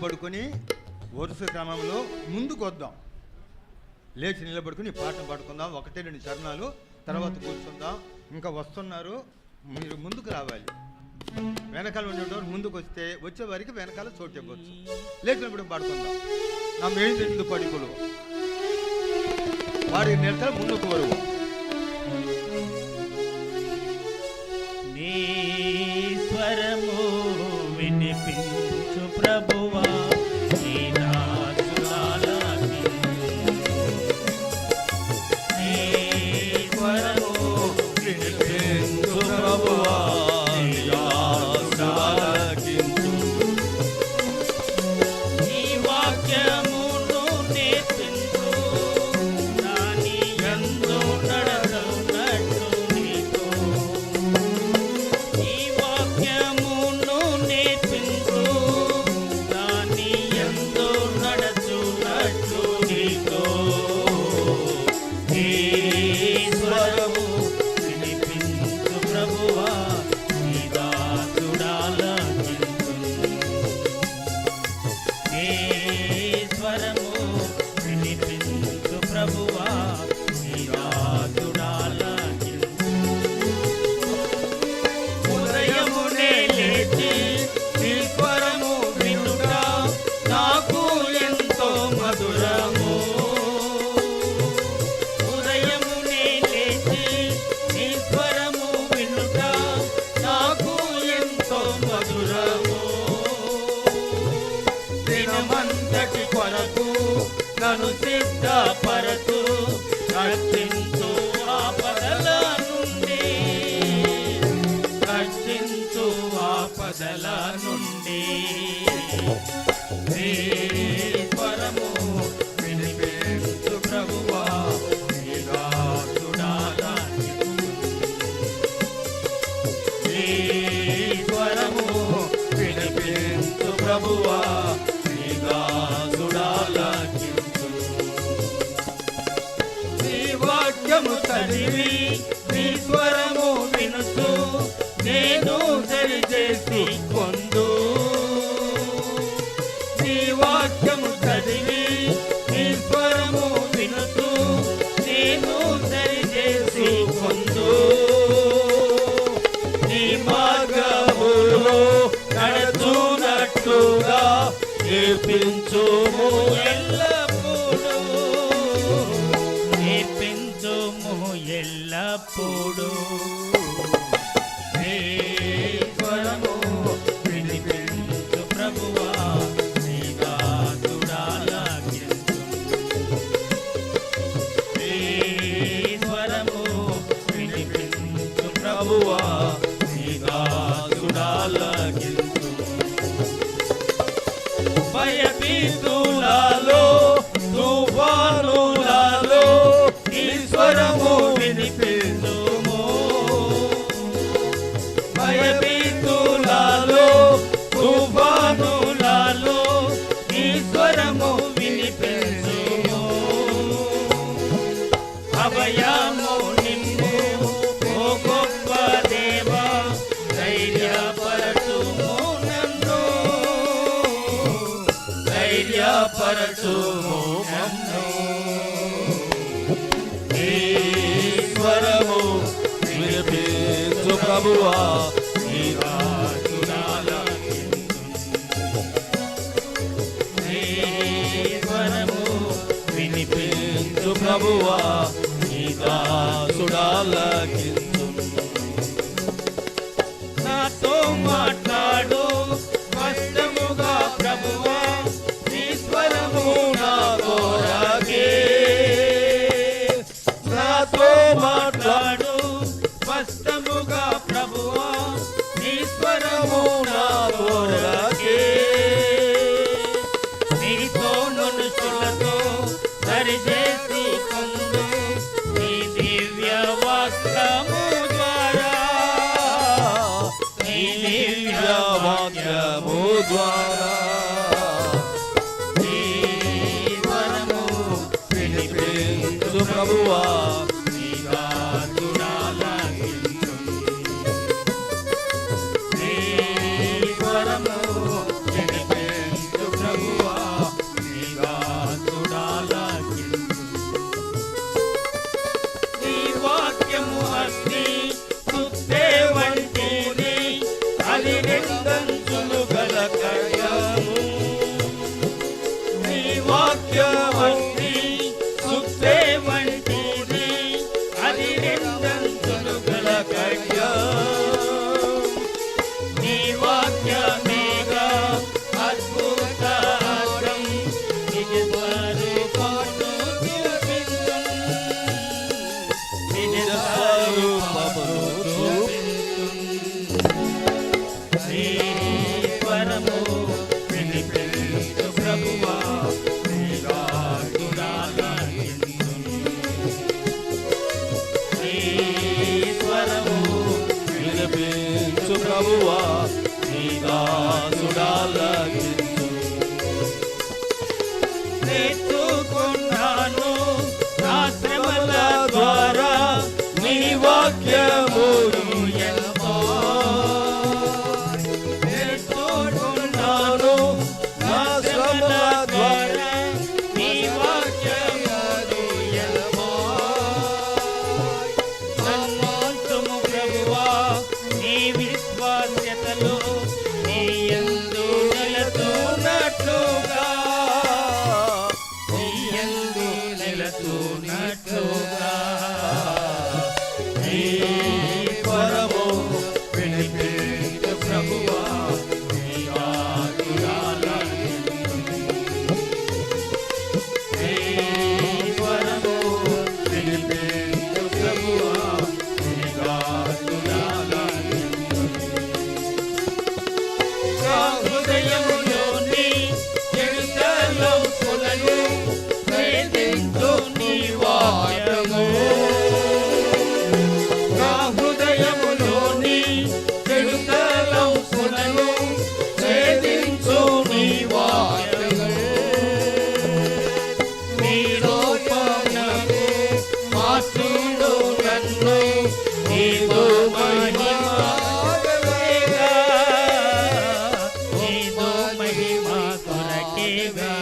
పడుకొని వరుస క్రమంలో ముందుకు వద్దాం. లేచి నిలబడుకుని పాటలు పాడుకుందాం. 1-2 చరణాలు తర్వాత కూర్చుందాం. ఇంకా వస్తున్నారు, మీరు ముందుకు రావాలి. వెనకాల ఉండేటోరు ముందుకు వస్తే వచ్చే వారికి వెనకాల చోటు ఇవ్వచ్చు. లేచినప్పుడు పాడుకుందాం. నా మేలు పడుకులు వారి నేర్తలు ముందుకు వరువు. నీ స్వరము వినిపించు ప్రభువా, నీ దాసులాలకి నీ స్వరము వినిపించు ప్రభువా, నీ దాసులాలకి నీ వాక్యమును నేర్పించు, దాని యందు నడచున్నట్టు నీతో నీ వాక్యమును నేర్పించు, దాని యందు నడచున్నట్టు నీతో నీ స్వరము వినిపించు ప్రభువా, నీ దాసుడాలకించు నీ స్వరము వినిపించు ప్రభువా, నీ దాసుడాలకించు ఉదయమునే లేచి నీ స్వరము వినుట నాకు ఎంతో మధురము. ఉదయమునే లేచి నీ స్వరము వినుట నాకు ఎంతో మధురము. దినమంతటి కొరకు నన్ను సిద్ధపరచు, రక్షించు ఆపదల నుండి, రక్షించు ఆపదల నుండి. నీ స్వరము వినిపించు ప్రభువా, నీ దాసుడాలకించు నీ స్వరము వినిపించు ప్రభువా, నీ దాసుడాలకించు నీ వాక్యము చదివి నీ స్వరము వినుచు నేను సరిచేసి పొందు. నీ వాక్యము చదివి నీ స్వరము వినుచు నేను సరిచేసి పొందు. నీ మార్గములో నడుచున్నట్టుగా నేర్పించుము ఎల్లప్పుడూ, నేర్పించుము ఎల్లప్పుడూ. నీ స్వరము వినిపించు ప్రభువా, నీ దాసుడాలకించు నీ స్వరము వినిపించు ప్రభువా, నీ దాసుడాలకించు భయభీతులలో తుఫానులలో నీ స్వరము వినిపించుము. భయభీతులలో తుఫానులలో నీ స్వరము వినిపించుము. అభయము నిమ్ము ఓ గొప్ప దేవా, ధైర్యపరచుము నన్ను, ధైర్యపరచుము నన్ను. నీ స్వరము వినిపించు ప్రభువా, నీ దాసుడాలకించు నీ స్వరము వినిపించు ప్రభువా, నీ దాసుడాలకించు నాతో మాట్లాడు స్పష్టముగా ప్రభువా, నీ స్వరము నా కోరకే. నాతో మాట్లాడు స్పష్టముగా ప్రభువా, నీ స్వరము నా కోరకే. నీతో మనుషులతో సరిచేసి పొందు, నీ దివ్య వాక్యము ప్రభువా నీ దాసుడాలకించు. నీ వాక్యము అగ్ని సుత్తే వంటిది, అది రెండంచులు గల ఖడ్గము. నీ వాక్యము అగ్ని సుత్తే వంటిది, అది రెండంచులు గల ఖడ్గము. నీ వాక్యమేగా అద్భుత అర్థం, నిజ స్వరూపమును చూపించును. నిజ స్వరూపమును చూపించును. శ్రీవరము వినిపించు ప్రభువా నీ దాసుడాలకించును. శ్రీవరము వినిపించు ప్రభువా నీ దాసుడాలకించు. నేర్చుకున్నాను నా శ్రమల ద్వారా నీ వాక్యమును ఎంతో. నేర్చుకున్నాను నా శ్రమల ద్వారా నీ వాక్యమును ఎంతో. సన్మార్గము ప్రభువా నీ విశ్వాస్యతలో నీ యందు నిలచున్నట్లుగా, నీ యందు నిలచున్నట్లుగా. నీ స్వరము వినిపించు ప్రభువా నీ దాసుడాలకించు. నీ స్వరము వినిపించు ప్రభువా నీ దాసుడాలకించు. నా హృదయములోని చెడుతలో పొలను వేధించు నీ వాక్యము. నా హృదయములోని చెడుతలో పొలను వేధించు నీ వాక్యము. నీ రూపమునకు మార్చుడు నన్ను, నీదు మహిమగా, నీదు మహిమ కొరకేగా.